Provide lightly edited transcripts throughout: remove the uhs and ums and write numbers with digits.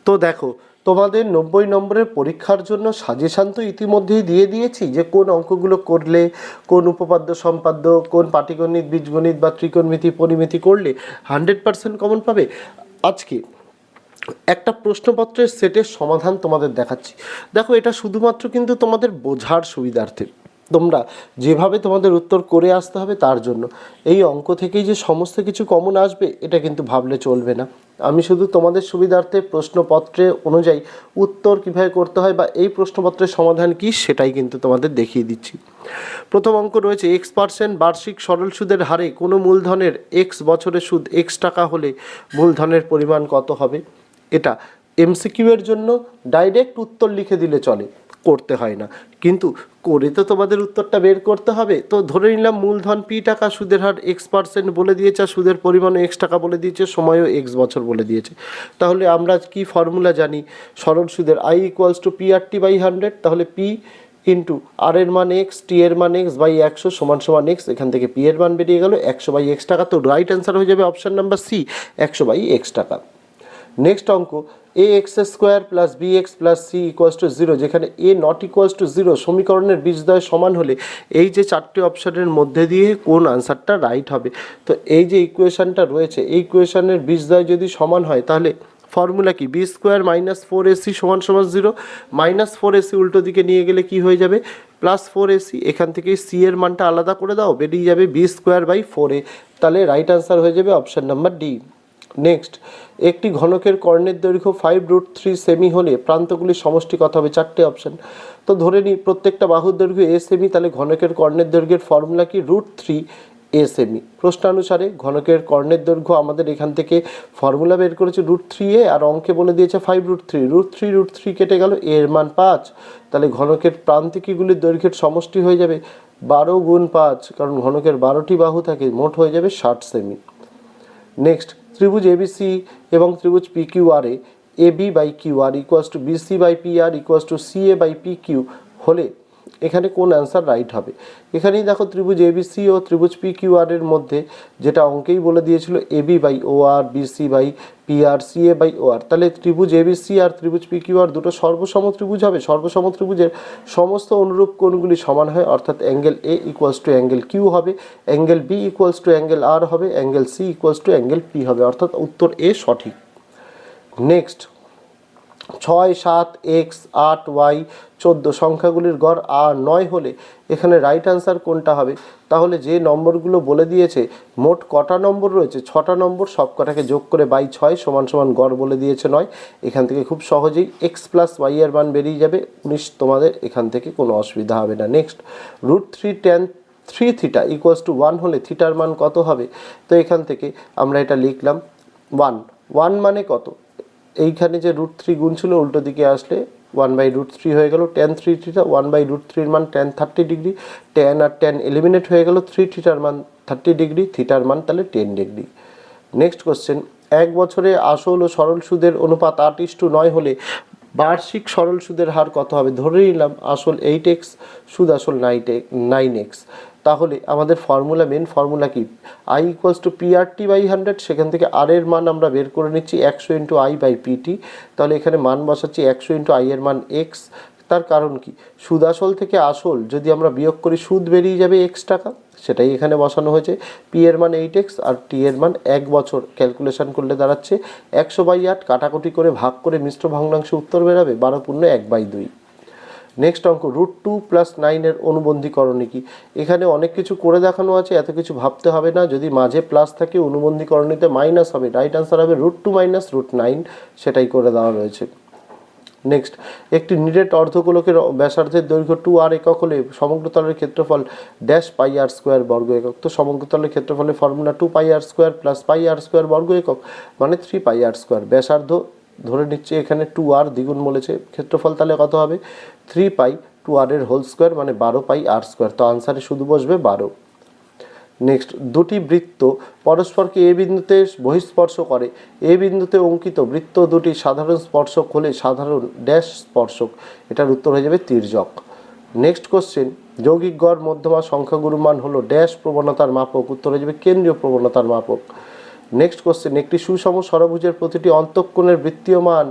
তো দেখো, তোমাদের 90 নম্বরের পরীক্ষার জন্য সাজেশান তো ইতিমধ্যেই দিয়ে দিয়েছি যে কোন অঙ্কগুলো করলে, কোন উপপাদ্য সম্পাদ্য, কোন পাটিগণিত, বীজগণিত বা ত্রিকোণমিতি পরিমিতি করলে 100% কমন পাবে। আজকে একটা প্রশ্নপত্রের সেটের সমাধান তোমাদের দেখাচ্ছি। দেখো, এটা শুধুমাত্র কিন্তু তোমাদের বোঝার সুবিধার্থে, তোমরা যেভাবে তোমাদের উত্তর করে আসতে হবে তার জন্য। এই অঙ্ক থেকেই যে সমস্ত কিছু কমন আসবে এটা কিন্তু ভাবলে চলবে না। আমি শুধু তোমাদের সুবিধার্থে প্রশ্নপত্রে অনুযায়ী উত্তর কীভাবে করতে হয় বা এই প্রশ্নপত্রের সমাধান কী সেটাই কিন্তু তোমাদের দেখিয়ে দিচ্ছি। প্রথম অঙ্ক রয়েছে X% বার্ষিক সরল সুদের হারে কোনো মূলধনের X বছরের সুদ X টাকা হলে মূলধনের পরিমাণ কত হবে। এটা এমসিকিউ এর জন্য ডাইরেক্ট উত্তর লিখে দিলে চলে, করতে হয় না, কিন্তু করে তো তোমাদের উত্তরটা বের করতে হবে। তো ধরে নিলাম মূলধন P টাকা, সুদের হার X% বলে দিয়েছে, আর সুদের পরিমাণও X টাকা বলে দিয়েছে, সময়ও X বছর বলে দিয়েছে। তাহলে আমরা কি ফর্মুলা জানি সরল সুদের? I = PRT/100। তাহলে P ইন্টু আর এর মান X, T এর মান X বাই 100 সমান সমান X। এখান থেকে P এর মান বেরিয়ে গেল 100/X টাকা। তো রাইট অ্যান্সার হয়ে যাবে অপশান নাম্বার সি, 100/X টাকা। নেক্সট অঙ্ক ax² + bx + c = 0, যেখানে a ≠ 0 সমীকরণের বীজদ্বয় সমান হলে এই যে চারটি অপশানের মধ্যে দিয়ে কোন আনসারটা রাইট হবে। তো এই যে ইকুয়েশানটা রয়েছে, এই ইকুয়েশানের বীজদ্বয় যদি সমান হয় তাহলে ফর্মুলা কি? b² - 4ac = 0। -4ac উল্টো দিকে নিয়ে গেলে কি হয়ে যাবে? +4ac। এখান থেকে c এর মানটা আলাদা করে দাও, বেরিয়ে যাবে b²/4a। তাহলে রাইট আনসার হয়ে যাবে অপশান নাম্বার ডি। নেক্সট, একটি ঘনকের কর্ণের দৈর্ঘ্য 5√3 সেমি হলে প্রান্তগুলির সমষ্টি কত হবে? চারটে অপশান। তো ধরে নিই প্রত্যেকটা বাহুর দৈর্ঘ্য a সেমি, তাহলে ঘনকের কর্ণের দৈর্ঘ্যের ফর্মুলা কি? √3 a সেমি। প্রশ্নানুসারে ঘনকের কর্ণের দৈর্ঘ্য আমাদের এখান থেকে ফর্মুলা বের করেছে √3a, আর অঙ্কে বলে দিয়েছে 5√3। √3 কেটে গেল, a এর মান 5। তাহলে ঘনকের প্রান্তিকগুলির দৈর্ঘ্যের সমষ্টি হয়ে যাবে 12 × 5, কারণ ঘনকের 12টি বাহু থাকে, মোট হয়ে যাবে 60 সেমি। নেক্সট, ত্রিভুজ এবিসি এবং ত্রিভুজ পিকিউআরে AB/QR = BC/PR = CA/PQ হলে এখানে কোন অ্যান্সার রাইট হবে? এখানেই দেখো ত্রিভুজ এবিসি ও ত্রিভুজ পিকিউআর এর মধ্যে যেটা অঙ্কেই বলে দিয়েছিল AB/OR, BC/PR, CA/OR। তাহলে ত্রিভুজ এবিসি আর ত্রিভুজ পিকিউআর দুটো সর্বসম ত্রিভুজ হবে। সর্বসম ত্রিভুজের সমস্ত অনুরূপ কোণগুলি সমান হয়, অর্থাৎ অ্যাঙ্গেল A = অ্যাঙ্গেল Q হবে, অ্যাঙ্গেল B = অ্যাঙ্গেল R হবে, অ্যাঙ্গেল C = অ্যাঙ্গেল P হবে, অর্থাৎ উত্তর A সঠিক। নেক্সট, 6, 7, X, 8, Y, 14 সংখ্যাগুলির গড় 9 হলে এখানে রাইট আনসার কোনটা হবে? তাহলে যে নম্বরগুলো বলে দিয়েছে, মোট কটা নম্বর রয়েছে? 6টা নম্বর, সব কটাকে যোগ করে বাই 6 সমান সমান গড় বলে দিয়েছে 9। এখান থেকে খুব সহজেই X + Y এর মান বেরিয়ে যাবে 19। তোমাদের এখান থেকে কোনো অসুবিধা হবে না। নেক্সট, √3 tan 3θ = 1 হলে থিটার মান কত হবে? তো এখান থেকে আমরা এটা লিখলাম 1 মানে কত? এইখানে যে √3 গুণ ছিল উল্টো দিকে আসলে 1/√3 হয়ে গেল। tan 3θ 1/√3 এর মান tan 30 ডিগ্রি। tan আর tan এলিমিনেট হয়ে গেল, 3θ এর মান 30 ডিগ্রি, থিটার মান তাহলে 10 ডিগ্রি। নেক্সট কোশ্চেন, এক বছরে আসল ও সরল সুদের অনুপাত 8:9 হলে বার্ষিক সরল সুদের হার কত হবে? ধরে নিলাম আসল 8x, সুদ আসল 9x। তাহলে আমাদের ফর্মুলা, মেন ফর্মুলা কি? I = PRT/100। সেখান থেকে আর এর মান আমরা বের করে নিচ্ছি 100 × I/PT। তাহলে এখানে মান বসাচ্ছি 100 × I এর মান x। তার কারণ কি? সুদ আসল থেকে আসল যদি আমরা বিয়োগ করি সুদ বেরিয়ে যাবে x টাকা, সেটাই এখানে বসানো হয়েছে। P এর মান 8x আর T এর মান 1 বছর। ক্যালকুলেশন করলে দাঁড়াচ্ছে 100/8, কাটাকুটি করে ভাগ করে মিশ্র ভগ্নাংশে উত্তর বেরাবে 12 × 1/2। নেক্সট অঙ্ক, √2 + 9 এর অনুবন্ধীকরণে কি? এখানে অনেক কিছু করে দেখানো আছে, এত কিছু ভাবতে হবে না। যদি মাঝে প্লাস থাকে অনুবন্ধীকরণীতে মাইনাস হবে। রাইট আনসার হবে √2 - √9, সেটাই করে দেওয়া রয়েছে। নেক্সট, একটি নিরেট অর্ধগোলকের ব্যাসার্ধের দৈর্ঘ্য 2r একক হলে সমগ্রতলের ক্ষেত্রফল -πr² বর্গ একক। তো সমগ্রতলের ক্ষেত্রফলের ফর্মুলা 2πr² + πr² বর্গ একক মানে 3πr²। ব্যাসার্ধ ধরে নিচ্ছে এখানে 2r, দ্বিগুণ বলেছে, ক্ষেত্রফল তাহলে কত হবে? 3π 2r এর হোল স্কোয়ার মানে 12πr²। তো আনসারে শুধু বসবে 12। নেক্সট, দুটি বৃত্ত পরস্পরকে এ বিন্দুতে বহিঃস্পর্শ করে। এ বিন্দুতে অঙ্কিত বৃত্ত দুটি সাধারণ স্পর্শক হলে সাধারণ ড্যাশ স্পর্শক। এটার উত্তর হয়ে যাবে তির্যক। নেক্সট কোশ্চেন, যৌগিক গড় মধ্যমা সংখ্যাগুরু মান হলো ড্যাশ প্রবণতার মাপক। উত্তর হয়ে যাবে কেন্দ্রীয় প্রবণতার মাপক। নেক্সট কোশ্চেন, একটি সুষম ষড়ভুজের প্রতিটি অন্তঃকোণের বৃত্তীয় মান,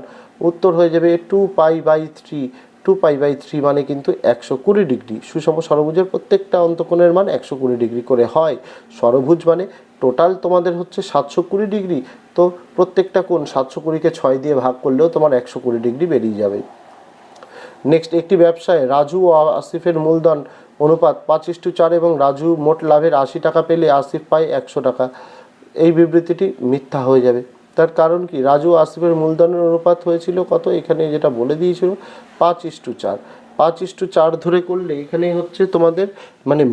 উত্তর হয়ে যাবে 2π/3। 2π/3 মানে কিন্তু 120 ডিগ্রি। সুষম ষড়ভুজের প্রত্যেকটা অন্তঃকোণের মান 120 ডিগ্রি করে হয়। ষড়ভুজ মানে টোটাল তোমাদের হচ্ছে 720 ডিগ্রি, তো প্রত্যেকটা কোণ 720কে 6 দিয়ে ভাগ করলেও তোমার 120 ডিগ্রি বেরিয়ে যাবে। নেক্সট, একটি ব্যবসায় রাজু ও আসিফের মূলধন অনুপাত 5:4 এবং রাজু মোট লাভের 80 টাকা পেলে আসিফ পায় 100 টাকা। এই বিবৃতিটি মিথ্যা হয়ে যাবে। তার কারণ কি, রাজু ও আসিফের মূলধনের অনুপাত হয়েছিল কত, এখানে যেটা বলে দিয়েছিল 5:4। 5:4 ধরে করলে এখানে হচ্ছে তোমাদের মানে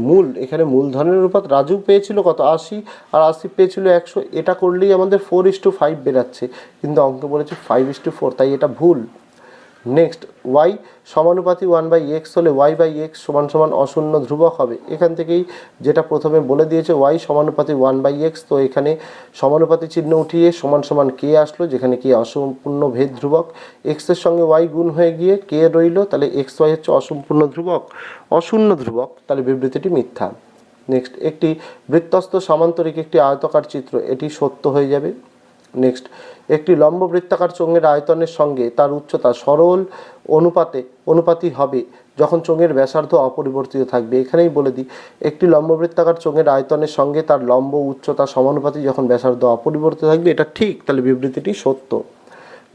এখানে মূলধনের অনুপাত রাজু পেয়েছিল কত 80 আর আসিফ পেয়েছিল 100, এটা করলেই আমাদের 4:5 বেরাচ্ছে, কিন্তু অঙ্ক বলেছে 5:4, তাই এটা ভুল। নেক্সট, y সমানুপাতি 1/x হলে y/x সমান সমান অশূন্য ধ্রুবক হবে। এখান থেকেই যেটা প্রথমে বলে দিয়েছে y সমানুপাতি 1/x, তো এখানে সমানুপাতি চিহ্ন উঠিয়ে সমান সমান k আসলো, যেখানে k অসম্পূর্ণ ভেদ ধ্রুবক। x এর সঙ্গে y গুণ হয়ে গিয়ে k রইল, তাহলে xy হচ্ছে অসম্পূর্ণ ধ্রুবক, অশূন্য ধ্রুবক, তাহলে বিবৃতিটি মিথ্যা। নেক্সট, একটি বৃত্তস্থ সামান্তরিক একটি আয়তাকার চিত্র, এটি সত্য হয়ে যাবে। নেক্সট, একটি লম্ব বৃত্তাকার চোঙের আয়তনের সঙ্গে তার উচ্চতা সরল অনুপাতি হবে যখন চোঙের ব্যাসার্ধ অপরিবর্তিত থাকবে। এখানেই বলে দিই, একটি লম্ব বৃত্তাকার চোঙের আয়তনের সঙ্গে তার লম্ব উচ্চতা সমানুপাতি যখন ব্যাসার্ধ অপরিবর্তিত থাকবে, এটা ঠিক, তাহলে বিবৃতিটি সত্য।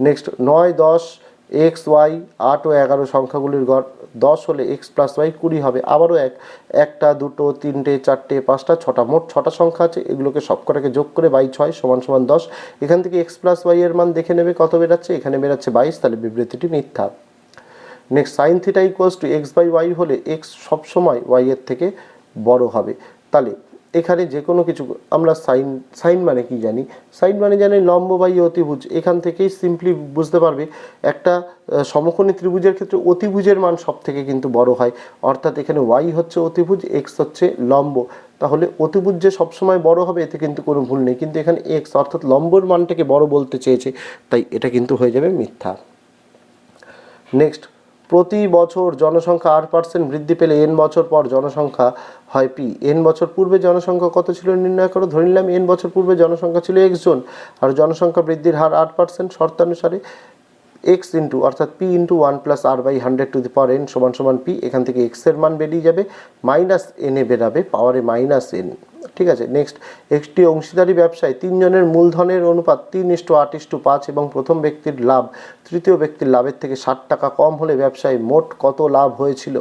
নেক্সট, 9, 10, x, y, 8 ও 11 সংখ্যাগুলির গড় 10 হলে x + y 20 হবে। আবারও 1টা 2টো 3টে 4টে 5টা 6টা, মোট 6টা সংখ্যা আছে, এগুলোকে সবকটাকে যোগ করে 6 = 10। এখান থেকে x + y এর মান দেখে নেবে কত বেরাচ্ছে, এখানে বেরাচ্ছে 22, তাহলে বিবৃতিটি মিথ্যা। নেক্সট, sin θ = x/y হলে x সবসময় y এর থেকে বড় হবে। তাহলে এখানে যে কোনো কিছু আমরা সাইন মানে কি জানি, সাইন মানে জানি লম্ব বাই অতিভুজ। এখান থেকেই সিম্পলি বুঝতে পারবে একটা সমকোণী ত্রিভুজের ক্ষেত্রে অতিভুজের মান সব থেকে কিন্তু বড় হয়, অর্থাৎ এখানে y হচ্ছে অতিভুজ, x হচ্ছে লম্ব, তাহলে অতিভুজ যে সবসময় বড় হবে এতে কিন্তু কোনো ভুল নেই, কিন্তু এখানে x অর্থাৎ লম্বর মানটাকে বড় বলতে চেয়েছে, তাই এটা কিন্তু হয়ে যাবে মিথ্যা। নেক্সট, প্রতি বছর জনসংখ্যা r% বৃদ্ধি পেলে n বছর পর জনসংখ্যা হয় p। n বছর পূর্বে জনসংখ্যা কত ছিল নির্ণয় করো। ধরে নিলাম n বছর পূর্বে জনসংখ্যা ছিল x জন, আর জনসংখ্যা বৃদ্ধির হার 8%, শর্তানুসারে x ইন্টু অর্থাৎ p ইন্টু 1 + r/100n সমান p। এখান থেকে x এর মান বেরিয়ে যাবে, -n এ বেরাবে, পাওয়ারে -n। ঠিক আছে। নেক্সট, একটি অংশীদারি ব্যবসায় 3 জনের মূলধনের অনুপাত 3:8:5 এবং প্রথম ব্যক্তির লাভ তৃতীয় ব্যক্তির লাভের থেকে 60 টাকা কম হলে ব্যবসায় মোট কত লাভ হয়েছিল।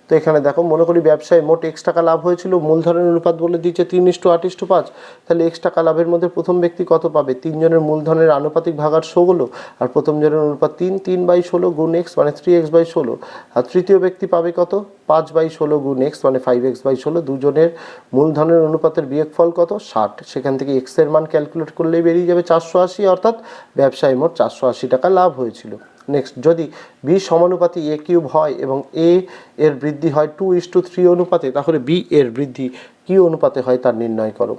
তো এখানে দেখো, মনে করি ব্যবসায় মোট x টাকা লাভ হয়েছিল, মূলধনের অনুপাত বলে দিয়েছে 3:8:5, তাহলে x টাকা লাভের মধ্যে প্রথম ব্যক্তি কত পাবে, 3 জনের মূলধনের আনুপাতিক ভাগার 16, আর প্রথম জনের অনুপাত 3/16 গুণ x মানে 3x/16, আর তৃতীয় ব্যক্তি পাবে কত 5/16 গুণ x মানে 5x/16। দুজনের মূলধনের অনুপাতের বিয়োগফল কত 60, সেখান থেকে x এর মান ক্যালকুলেট করলেই বেরিয়ে যাবে 480, অর্থাৎ ব্যবসায় মোট 480 টাকা লাভ হয়েছিল। নেক্সট, যদি b সমানুপাতি a³ হয় এবং a এর বৃদ্ধি হয় 2:3 অনুপাতে, তাহলে b এর বৃদ্ধি কি অনুপাতে হয় তা নির্ণয় করো।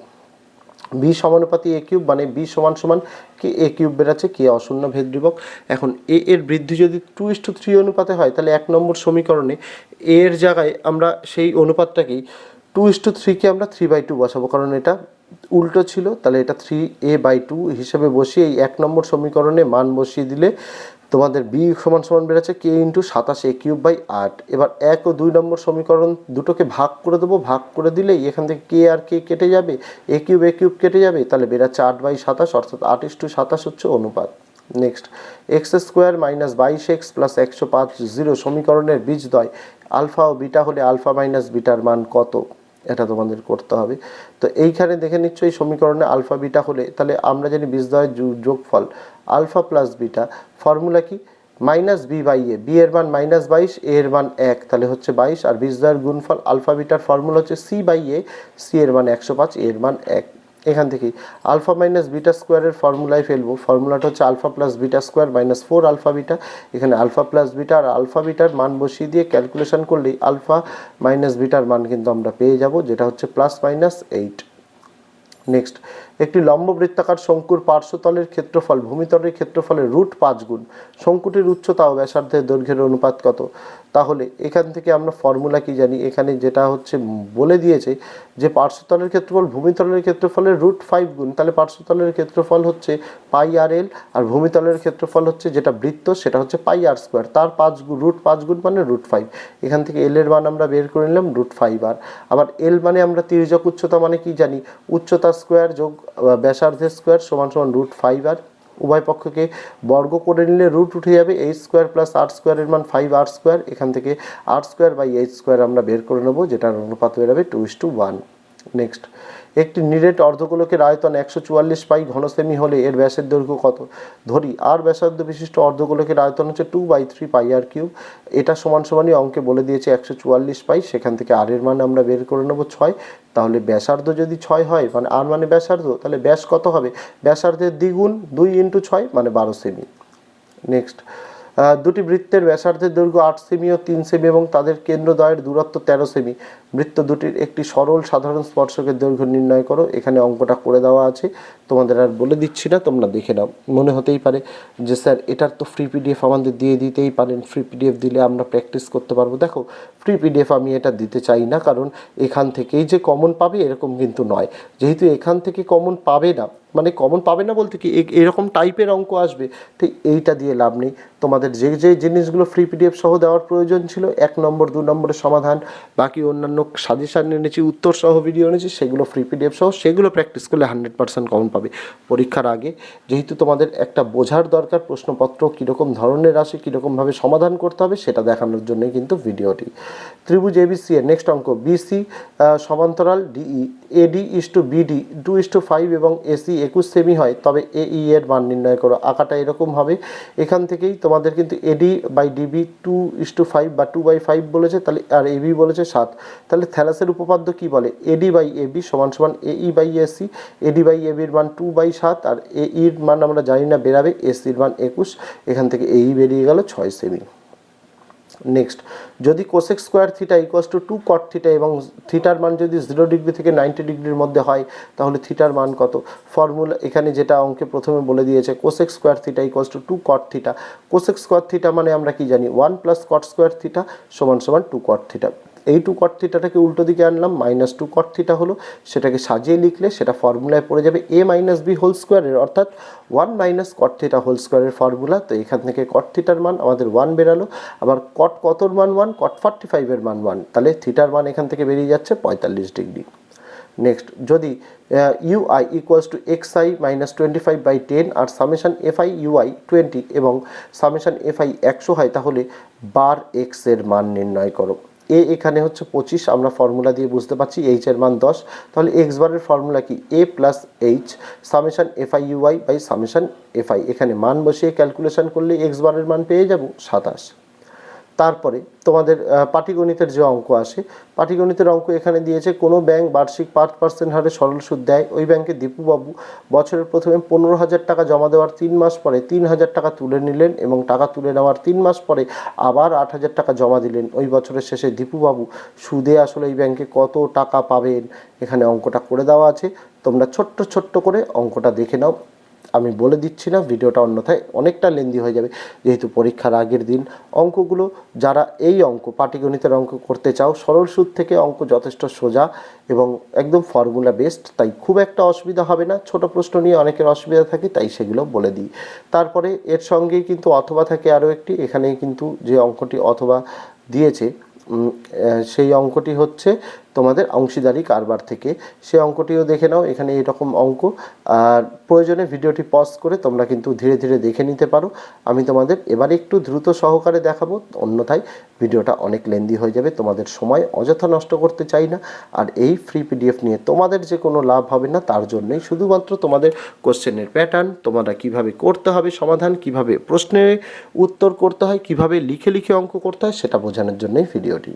b সমানুপাতি a³ মানে b সমান সমান কি a³ বেরাচ্ছে, k অশূন্য ভেদ ধ্রুবক। এখন a এর বৃদ্ধি যদি 2:3 অনুপাতে হয়, তাহলে 1 নম্বর সমীকরণে a এর জায়গায় আমরা সেই অনুপাতটাকেই 2:3কে আমরা 3/2 বসাবো, কারণ এটা উল্টো ছিল, তাহলে এটা 3a/2 হিসেবে বসিয়ে এই 1 নম্বর সমীকরণে মান বসিয়ে দিলে তোমাদের b সমান সমান বেরোচ্ছে k × 27 a³/8। এবার 1 ও 2 নম্বর সমীকরণ দুটোকে ভাগ করে দেবো, ভাগ করে দিলেই এখান থেকে k আর k কেটে যাবে, a³ কেটে যাবে, তাহলে বেরোচ্ছে 8/27, অর্থাৎ 8:27 হচ্ছে অনুপাত। নেক্সট, x² - 22x + 105 সমীকরণের বীজদ্বয় আলফা ও বিটা হলে আলফা মাইনাস বিটার মান কত, এটা তোমাদের করতে হবে। তো এইখানে দেখে নিচ্ছ এই সমীকরণে আলফা বিটা হলে, তাহলে আমরা জানি বীজদ্বয়ের যোগফল আলফা প্লাস বিটা, ফর্মুলা কি -b/a, b এর মান -22, a এর মান 1, তাহলে হচ্ছে 22, আর বীজদ্বয়ের গুণফল আলফা বিটার ফর্মুলা হচ্ছে c/a, c এর মান 105, a এর মান 1। এখান থেকে আলফা মাইনাস বিটা স্কোয়ারের ফর্মুলায় ফেলবো, ফর্মুলাটা হচ্ছে alpha plus beta square -4 alpha beta. এখানে আলফা প্লাস বিটা আর আলফা বিটার মান বসিয়ে দিয়ে ক্যালকুলেশন করলেই আলফা মাইনাস বিটার মান কিন্তু আমরা পেয়ে যাব, যেটা হচ্ছে +-8। নেক্সট, একটি লম্ব বৃত্তাকার শঙ্কুর পার্শ্বতলের ক্ষেত্রফল ভূমিতলের ক্ষেত্রফলের √5 গুণ। শঙ্কুটির উচ্চতা ও ব্যাসার্ধের দৈর্ঘ্যের অনুপাত কত? তাহলে এখান থেকে আমরা ফর্মুলা কি জানি, এখানে যেটা হচ্ছে বলে দিয়েছে যে পার্শ্বতলের ক্ষেত্রফল ভূমিতলের ক্ষেত্রফলের √5 গুণ, তাহলে পার্শ্বতলের ক্ষেত্রফল হচ্ছে πr/l আর ভূমিতলের ক্ষেত্রফল হচ্ছে যেটা বৃত্ত সেটা হচ্ছে πr², তার √5 গুণ মানে √5। এখান থেকে l এর মান আমরা বের করে নিলাম √5r। আবার l মানে আমরা তির্যক উচ্চতা মানে কি জানি, উচ্চতা স্কোয়ার যোগ ব্যাসার্ধের স্কোয়ার সমান সমান √5r। উভয় পক্ষকে বর্গ করে নিলে রুট উঠে যাবে, h² প্লাস r² এর মান 5r²। এখান থেকে r²/h² আমরা বের করে নেব, যেটার অনুপাত হয়ে যাবে 2:1। নেক্সট, একটি নিরেট অর্ধগোলকের আয়তন 144 পাই ঘন সেমি হলে এর ব্যাসের দৈর্ঘ্য কত? ধরি আর ব্যাসার্ধ বিশিষ্ট অর্ধগোলকের আয়তন হচ্ছে 2/3 πr3। এটা সমানই অঙ্কে বলে দিয়েছে 144 পাই, সেখান থেকে আর এর মান আমরা বের করে নেব 6। তাহলে ব্যাসার্ধ যদি 6 হয় মানে আর মানে ব্যাসার্ধ, তাহলে ব্যাস কত হবে? ব্যাসার্ধের দ্বিগুণ 2 × 6 মানে 12 সেমি। নেক্সট, দুটি বৃত্তের ব্যাসার্ধের দৈর্ঘ্য 8 সেমি ও 3 সেমি এবং তাদের কেন্দ্রদ্বয়ের দূরত্ব 13 সেমি। বৃত্ত দুটির একটি সরল সাধারণ স্পর্শকের দৈর্ঘ্য নির্ণয় করো। এখানে অঙ্কটা করে দেওয়া আছে, তোমাদের আর বলে দিচ্ছি না, তোমরা দেখে নাও। মনে হতেই পারে যে স্যার এটার তো ফ্রি পিডিএফ আমাদের দিয়ে দিতেই পারেন, ফ্রি পিডিএফ দিলে আমরা প্র্যাকটিস করতে পারবো। দেখো, ফ্রি পিডিএফ আমি এটা দিতে চাই না, কারণ এখান থেকেই যে কমন পাবে এরকম কিন্তু নয়। যেহেতু এখান থেকে কমন পাবে না, মানে কমন পাবে না বলতে কি এরকম টাইপের অঙ্ক আসবে, তো এইটা দিয়ে লাভ নেই। তোমাদের যে যে জিনিসগুলো ফ্রি পিডিএফ সহ দেওয়ার প্রয়োজন ছিল, 1 নম্বর 2 নম্বরের সমাধান, বাকি অন্যান্য সাজেশান এনেছি, উত্তর সহ ভিডিও এনেছি, সেগুলো ফ্রি পিডিএফ সহ, সেগুলো প্র্যাকটিস করলে 100% কমন পাবে পরীক্ষার আগে। যেহেতু তোমাদের একটা বোঝার দরকার প্রশ্নপত্র কীরকম ধরনের আসে, কীরকমভাবে সমাধান করতে হবে সেটা দেখানোর জন্যই কিন্তু ভিডিওটি। ত্রিভুজ ABC এর নেক্সট অঙ্ক, BC সমান্তরাল DE, AD BD 2:5 এবং AC 21 সেমি হয়, তবে AE এর মান নির্ণয় করো। আঁকাটা এরকম হবে, এখান থেকেই তোমাদের কিন্তু AD/DB 2:5 বা 2/5 বলেছে, তাহলে আর AB বলেছে 7। তাহলে থ্যালাসের উপপাদ্য কি বলে? AD/AB সমান সমান AE/AC। AD/AB এর মান 2/7 আর AE এর মান আমরা জানি না বেরাবে, AC এর মান 21। এখান থেকে AE বেরিয়ে গেল 6 সেমি। নেক্সট, যদি cosec square theta equals to 2 caught theta এবং থিটার মান যদি 0 ডিগ্রি থেকে 90 ডিগ্রির মধ্যে হয়, তাহলে থিটার মান কত? ফর্মুলা এখানে যেটা অঙ্কে প্রথমে বলে দিয়েছে, cosec square theta equals to 2 caught theta. Cosec square theta মানে আমরা কি জানি, 1 প্লাস কট স্কোয়ার থিটা সমান সমান 2 কট থিটা। এই 2 কট থিটাটাকে উল্টো দিকে আনলাম, -2 কট থিটা হলো, সেটাকে সাজিয়ে লিখলে সেটা ফর্মুলায় পড়ে যাবে a - b হোল স্কোয়ারের, অর্থাৎ 1 - কট থিটা হোল স্কোয়ারের ফর্মুলা। তো এখান থেকে কট থিটার মান আমাদের 1 বেরালো। আবার কট কতর মান 1, কট 45 এর মান 1, তাহলে থিটার মান এখান থেকে বেরিয়ে যাচ্ছে 45 ডিগ্রি। নেক্সট, যদি UI ইকুয়ালস টু xi - 25/10 আর সামেশন FI UI 20 এবং সামেশন FI 100 হয়, তাহলে বার x এর মান নির্ণয় করো। এ এখানে হচ্ছে 25, আমরা ফর্মুলা দিয়ে বুঝতে পারছি, এইচ এর মান 10। তাহলে এক্স বারের ফর্মুলা কি? a plus H summation FI UI by summation FI। এখানে মান বসিয়ে ক্যালকুলেশন করলে এক্স বারের মান পেয়ে যাব 27। তারপরে তোমাদের পাটিগণিতের যে অঙ্ক আসে, পাটিগণিতের অঙ্ক এখানে দিয়েছে, কোনো ব্যাংক বার্ষিক 5% হারে সরল সুদ দেয়। ওই ব্যাংকে দীপুবাবু বছরের প্রথমে 15,000 টাকা জমা দেওয়ার 3 মাস পরে 3,000 টাকা তুলে নিলেন এবং টাকা তুলে নেওয়ার 3 মাস পরে আবার 8,000 টাকা জমা দিলেন। ওই বছরের শেষে দীপুবাবু সুদে আসলে এই ব্যাংকে কত টাকা পাবেন? এখানে অঙ্কটা করে দেওয়া আছে, তোমরা ছোট্ট ছোট্ট করে অঙ্কটা দেখে নাও। আমি বলে দিচ্ছি না, ভিডিওটা অন্যথায় অনেকটা লেন্দি হয়ে যাবে, যেহেতু পরীক্ষার আগের দিন। অঙ্কগুলো যারা এই অঙ্ক পাটিগণিতের অঙ্ক করতে চাও, সরল সুদ থেকে অঙ্ক যথেষ্ট সোজা এবং একদম ফর্মুলা বেসড, তাই খুব একটা অসুবিধা হবে না। ছোট প্রশ্ন নিয়ে অনেকের অসুবিধা থাকে, তাই সেগুলো বলে দিই। তারপরে এর সঙ্গেই কিন্তু অথবা থাকে আরও একটি, এখানেই কিন্তু যে অঙ্কটি অথবা দিয়েছে সেই অঙ্কটি হচ্ছে তোমাদের অংশীদারি কারবার থেকে, সেই অঙ্কটিও দেখে নাও। এখানে এরকম অঙ্ক, আর প্রয়োজনে ভিডিওটি পজ করে তোমরা কিন্তু ধীরে ধীরে দেখে নিতে পারো। আমি তোমাদের এবারে একটু দ্রুত সহকারে দেখাবো, অন্যথায় ভিডিওটা অনেক লেন্দি হয়ে যাবে, তোমাদের সময় অযথা নষ্ট করতে চাই না। আর এই ফ্রি পিডিএফ নিয়ে তোমাদের যে কোনো লাভ হবে না, তার জন্যই শুধুমাত্র তোমাদের কোশ্চেনের প্যাটার্ন, তোমরা কিভাবে করতে হবে সমাধান, কিভাবে প্রশ্নের উত্তর করতে হয়, কিভাবে লিখে লিখে অঙ্ক করতে হয়, সেটা বোঝানোর জন্যই ভিডিওটি।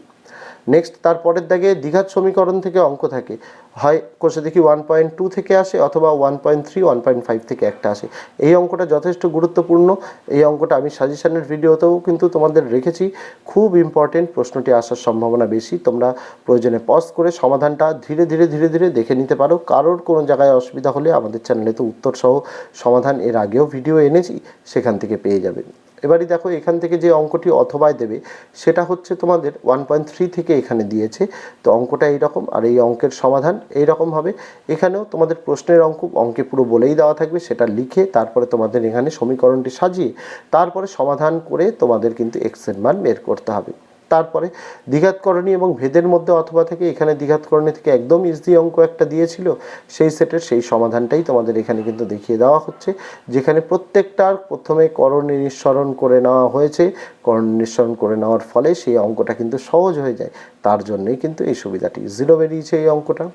নেক্সট তারপরের দাগে দ্বিঘাত সমীকরণ থেকে অঙ্ক থাকে, হয় কোষে দেখি 1.2 থেকে আসে অথবা 1.3 1.5 থেকে একটা আসে। এই অঙ্কটা যথেষ্ট গুরুত্বপূর্ণ। এই অঙ্কটা আমি সাজেশনের ভিডিওতেও কিন্তু তোমাদের রেখেছি। খুব ইম্পর্টেন্ট, প্রশ্নটি আসার সম্ভাবনা বেশি। তোমরা প্রয়োজনে পজ করে সমাধানটা ধীরে ধীরে ধীরে ধীরে দেখে নিতে পারো। কারোর কোনো জায়গায় অসুবিধা হলে আমাদের চ্যানেলে তো উত্তর সহ সমাধান এর আগেও ভিডিও এনেছি, সেখান থেকে পেয়ে যাবেন। এবারে দেখো এখান থেকে যে অঙ্কটি অথবায় দেবে সেটা হচ্ছে তোমাদের 1.3 থেকে এখানে দিয়েছে। তো অঙ্কটা এইরকম, আর এই অঙ্কের সমাধান এইরকম হবে। এখানেও তোমাদের প্রশ্নের অঙ্কে পুরো বলেই দেওয়া থাকবে, সেটা লিখে তারপরে তোমাদের এখানে সমীকরণটি সাজিয়ে তারপরে সমাধান করে তোমাদের কিন্তু এক্স এর মান বের করতে হবে। তারপরে দ্বিঘাতকরণী এবং ভেদের মধ্যে অথবা থেকে এখানে দ্বিঘাতকরণী থেকে একদম ইজি অঙ্ক একটা দিয়েছিল, সেই সেটের সেই সমাধানটাই তোমাদের এখানে কিন্তু দেখিয়ে দেওয়া হচ্ছে, যেখানে প্রত্যেকটার প্রথমে করণ নিঃসরণ করে নেওয়া হয়েছে। করণ নিঃসরণ করে নেওয়ার ফলে সেই অঙ্কটা কিন্তু সহজ হয়ে যায়, তার জন্যই কিন্তু এই সুবিধাটি। 0 বেরিয়েছে এই অঙ্কটা।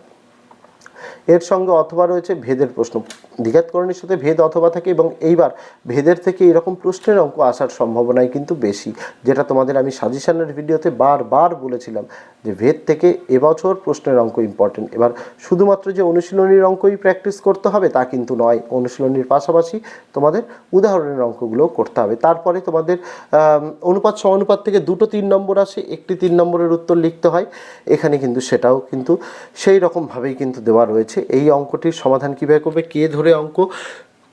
এর সঙ্গে অথবা রয়েছে ভেদের প্রশ্ন। দ্বিঘাতকরণের সাথে ভেদ অথবা থাকে, এবং এইবার ভেদের থেকে এরকম প্রশ্নের অঙ্ক আসার সম্ভাবনাই কিন্তু বেশি, যেটা তোমাদের আমি সাজেশনের ভিডিওতে বারবার বলেছিলাম যে ভেদ থেকে এবছর প্রশ্নের অঙ্ক ইম্পর্টেন্ট। এবার শুধুমাত্র যে অনুশীলনীর অঙ্কই প্র্যাকটিস করতে হবে তা কিন্তু নয়, অনুশীলনীর পাশাপাশি তোমাদের উদাহরণের অঙ্কগুলোও করতে হবে। তারপরে তোমাদের অনুপাত সমানুপাত থেকে দুটো 3 নম্বর আসে, একটি 3 নম্বরের উত্তর লিখতে হয়। এখানে কিন্তু সেটাও কিন্তু সেই রকমভাবেই কিন্তু দেওয়া রয়েছে। এই অঙ্কটির সমাধান কীভাবে করবে, কে ধরে অঙ্ক,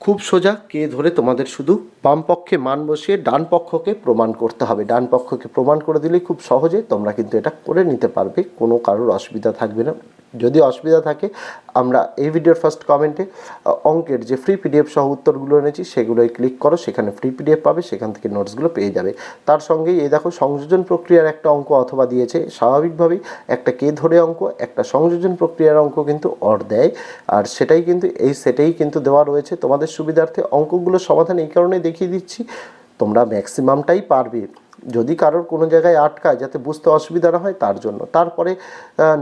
খুব সোজা। কে ধরে তোমাদের শুধু বাম পক্ষে মান বসিয়ে ডান পক্ষকে প্রমাণ করতে হবে। ডান পক্ষকে প্রমাণ করে দিলেই খুব সহজে তোমরা কিন্তু এটা করে নিতে পারবে, কোনো কারোর অসুবিধা থাকবে না। যদি অসুবিধা থাকে আমরা এই ভিডিওর ফার্স্ট কমেন্টে অঙ্কের যে ফ্রি পিডিএফ সহ উত্তরগুলো এনেছি সেগুলোই ক্লিক করো, সেখানে ফ্রি পিডিএফ পাবে, সেখান থেকে নোটসগুলো পেয়ে যাবে। তার সঙ্গেই এই দেখো সংযোজন প্রক্রিয়ার একটা অঙ্ক অথবা দিয়েছে, স্বাভাবিকভাবেই একটা কে ধরে অঙ্ক, একটা সংযোজন প্রক্রিয়ার অঙ্ক কিন্তু দেয়, আর সেটাই কিন্তু এই সেটেই কিন্তু দেওয়া রয়েছে তোমাদের সুবিধার্থে। অঙ্কগুলো সমাধান এই কারণে দেখিয়ে দিচ্ছি, তোমরা ম্যাক্সিমামটাই পারবে। যদি কারোর কোনো জায়গায় আটকায় যাতে বুঝতে অসুবিধা না হয় তার জন্য। তারপরে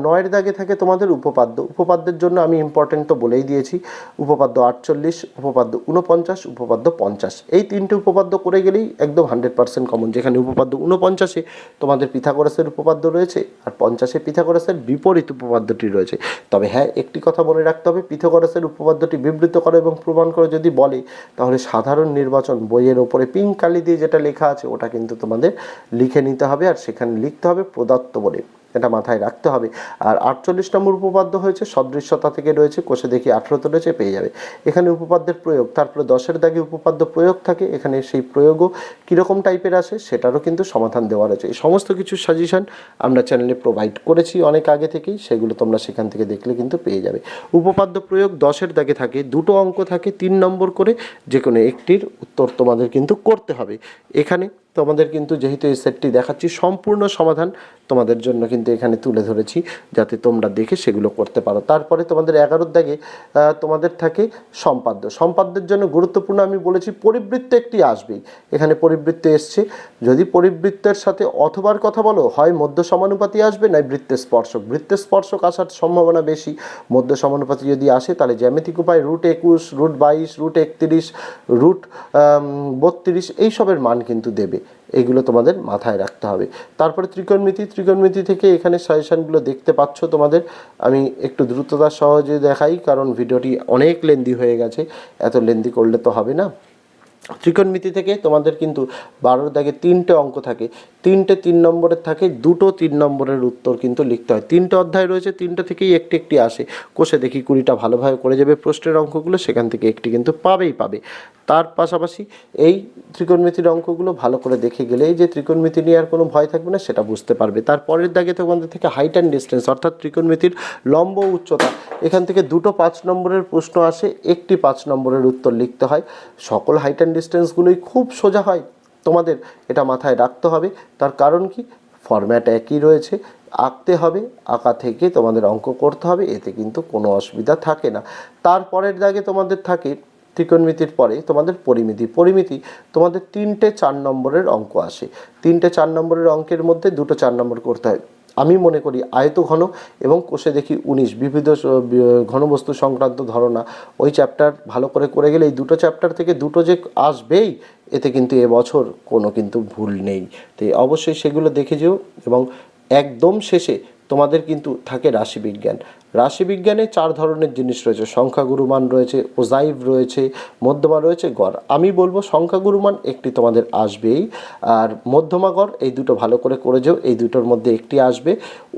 9 দাগে থাকে তোমাদের উপপাদ্য। উপপাদ্যের জন্য আমি ইম্পর্টেন্ট তো বলেই দিয়েছি, উপপাদ্য 48, উপপাদ্য 49, উপপাদ্য 50। এই 3টে উপপাদ্য করে গেলেই একদম 100% কমন। যেখানে উপপাদ্য 49-এ তোমাদের পিথাগোরাসের উপপাদ্য রয়েছে, আর 50-এ পিথাগোরাসের বিপরীত উপপাদ্যটি রয়েছে। তবে হ্যাঁ, একটি কথা মনে রাখতে হবে, পিথাগোরাসের উপপাদ্যটি বিবৃত করো এবং প্রমাণ করো যদি বলে, তাহলে সাধারণ নির্বাচন বইয়ের ওপরে পিঙ্ক কালি দিয়ে যেটা লেখা আছে ওটা কিন্তু তোমাদের লিখে নিতে হবে, আর সেখানে লিখতে হবে প্রদত্ত বলে, এটা মাথায় রাখতে হবে। আর 48 নম্বর উপপাদ্য হয়েছে সদৃশ্যতা থেকে রয়েছে, কোষে দেখি 18তে রয়েছে, পেয়ে যাবে। এখানে উপপাদ্যের প্রয়োগ, তারপরে 10-এর দাগে উপপাদ্য প্রয়োগ থাকে, এখানে সেই প্রয়োগও কীরকম টাইপের আসে সেটারও কিন্তু সমাধান দেওয়া রয়েছে। এই সমস্ত কিছু সাজেশন আমরা চ্যানেলে প্রোভাইড করেছি অনেক আগে থেকেই, সেগুলো তোমরা সেখান থেকে দেখলে কিন্তু পেয়ে যাবে। উপপাদ্য প্রয়োগ 10-এর দাগে থাকে, দুটো অঙ্ক থাকে 3 নম্বর করে, যে কোনো একটির উত্তর তোমাদের কিন্তু করতে হবে। এখানে তোমাদের কিন্তু যেহেতু এই সেটটি দেখাচ্ছি সম্পূর্ণ সমাধান তোমাদের জন্য কিন্তু এখানে তুলে ধরেছি, যাতে তোমরা দেখে সেগুলো করতে পারো। তারপরে তোমাদের 11-র দাগে তোমাদের থাকে সম্পাদ্য। সম্পাদ্যের জন্য গুরুত্বপূর্ণ আমি বলেছি পরিবৃত্ত একটি আসবেই, এখানে পরিবৃত্ত এসছে। যদি পরিবৃত্তের সাথে অথবার কথা বলো, হয় মধ্য সমানুপাতি আসবে, নয় বৃত্তের স্পর্শক। বৃত্তের স্পর্শক আসার সম্ভাবনা বেশি। মধ্য সমানুপাতি যদি আসে তাহলে জ্যামিতিক উপায় √21, √22, √31, √32 এইসবের মান কিন্তু দেবে। এগুলো তোমাদের মাথায় রাখতে হবে। তারপরে ত্রিকোণমিতি থেকে এখানে সাজেশনগুলো দেখতে পাচ্ছ তোমাদের। আমি একটু দ্রুততার সহজে দেখাই, কারণ ভিডিওটি অনেক লেন্দি হয়ে গেছে, এত লেন্দি করলে তো হবে না। ত্রিকোণমিতি থেকে তোমাদের কিন্তু 12-র দাগে 3টে অঙ্ক থাকে, 3টে 3 নম্বরের থাকে, দুটো 3 নম্বরের উত্তর কিন্তু লিখতে হয়। 3টে অধ্যায় রয়েছে, 3টে থেকেই একটি একটি আসে। কোষে দেখি 20টা ভালোভাবে করে যাবে প্রশ্নের অঙ্কগুলো, সেখান থেকে একটি কিন্তু পাবে। তার পাশাপাশি এই ত্রিকোণমিতির অঙ্কগুলো ভালো করে দেখে গেলেই যে ত্রিকোণমিতি নিয়ে আর কোনো ভয় থাকবে না, সেটা বুঝতে পারবে। তারপরের দাগে তোমাদের থেকে হাইট অ্যান্ড ডিস্টেন্স, অর্থাৎ ত্রিকোণমিতির লম্ব উচ্চতা। এখান থেকে দুটো 5 নম্বরের প্রশ্ন আসে, একটি 5 নম্বরের উত্তর লিখতে হয়। সকল হাইট অ্যান্ড ডিস্টেন্সগুলোই খুব সোজা হয়, তোমাদের এটা মাথায় রাখতে হবে। তার কারণ কি, ফরম্যাট একই রয়েছে, আঁকতে হবে, আঁকা থেকে তোমাদের অঙ্ক করতে হবে, এতে কিন্তু কোনো অসুবিধা থাকে না। তারপরের দাগে তোমাদের থাকে ত্রিকোণমিতির পরে তোমাদের পরিমিতি তোমাদের 3টে 4 নম্বরের অঙ্ক আসে। 3টে 4 নম্বরের অঙ্কের মধ্যে দুটো 4 নম্বর করতে হয়। আমি মনে করি আয়তঘন এবং কোষে দেখি 19 বিবিধ ঘনবস্তু সংক্রান্ত ধারণা, ওই চ্যাপ্টার ভালো করে গেলে এই দুটো চ্যাপ্টার থেকে দুটো যে আসবেই, এতে কিন্তু এবছর কোনো কিন্তু ভুল নেই। তো অবশ্যই সেগুলো দেখে যেও। এবং একদম শেষে তোমাদের কিন্তু থাকে রাশিবিজ্ঞান। রাশিবিজ্ঞানে 4 ধরনের জিনিস রয়েছে, সংখ্যাগুরুমান রয়েছে, ওজাইভ রয়েছে, মধ্যমা রয়েছে, গড়। আমি বলবো সংখ্যাগুরুমান একটি তোমাদের আসবেই, আর মধ্যমা গড় এই দুটো ভালো করে করে যাও, এই দুটোর মধ্যে একটি আসবে।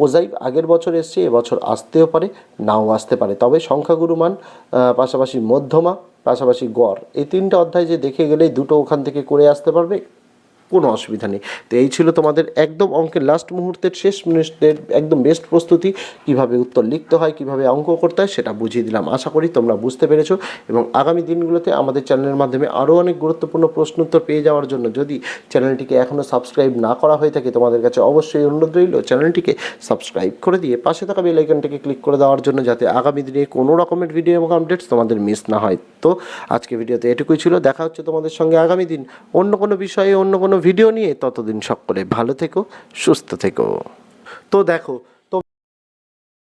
ওজাইভ আগের বছর এসছে, এবছর আসতেও পারে, নাও আসতে পারে, তবে সংখ্যাগুরুমান পাশাপাশি মধ্যমা পাশাপাশি গড়, এই 3টে অধ্যায় যে দেখে গেলেই দুটো ওখান থেকে করে আসতে পারবে, কোনো অসুবিধা নেই। তো এই ছিল তোমাদের একদম অঙ্কের লাস্ট মুহূর্তের শেষ মিনিটের একদম বেস্ট প্রস্তুতি, কিভাবে উত্তর লিখতে হয়, কিভাবে অঙ্ক করতে হয় সেটা বুঝিয়ে দিলাম। আশা করি তোমরা বুঝতে পেরেছো, এবং আগামী দিনগুলোতে আমাদের চ্যানেলের মাধ্যমে আরও অনেক গুরুত্বপূর্ণ প্রশ্ন উত্তর পেয়ে যাওয়ার জন্য যদি চ্যানেলটিকে এখনও সাবস্ক্রাইব না করা হয়ে থাকে, তোমাদের কাছে অবশ্যই অনুরোধ রইল চ্যানেলটিকে সাবস্ক্রাইব করে দিয়ে পাশে থাকা বেল আইকনটিকে ক্লিক করে দেওয়ার জন্য, যাতে আগামী দিনে কোনো রকমের ভিডিও এবং আপডেটস তোমাদের মিস না হয়। তো আজকে ভিডিওতে এটুকুই ছিল, দেখা হচ্ছে তোমাদের সঙ্গে আগামী দিন অন্য কোনো বিষয়ে অন্য কোনো ভিডিও নিয়ে। ততদিন সকলে ভালো থেকো, সুস্থ থেকো। তো দেখো,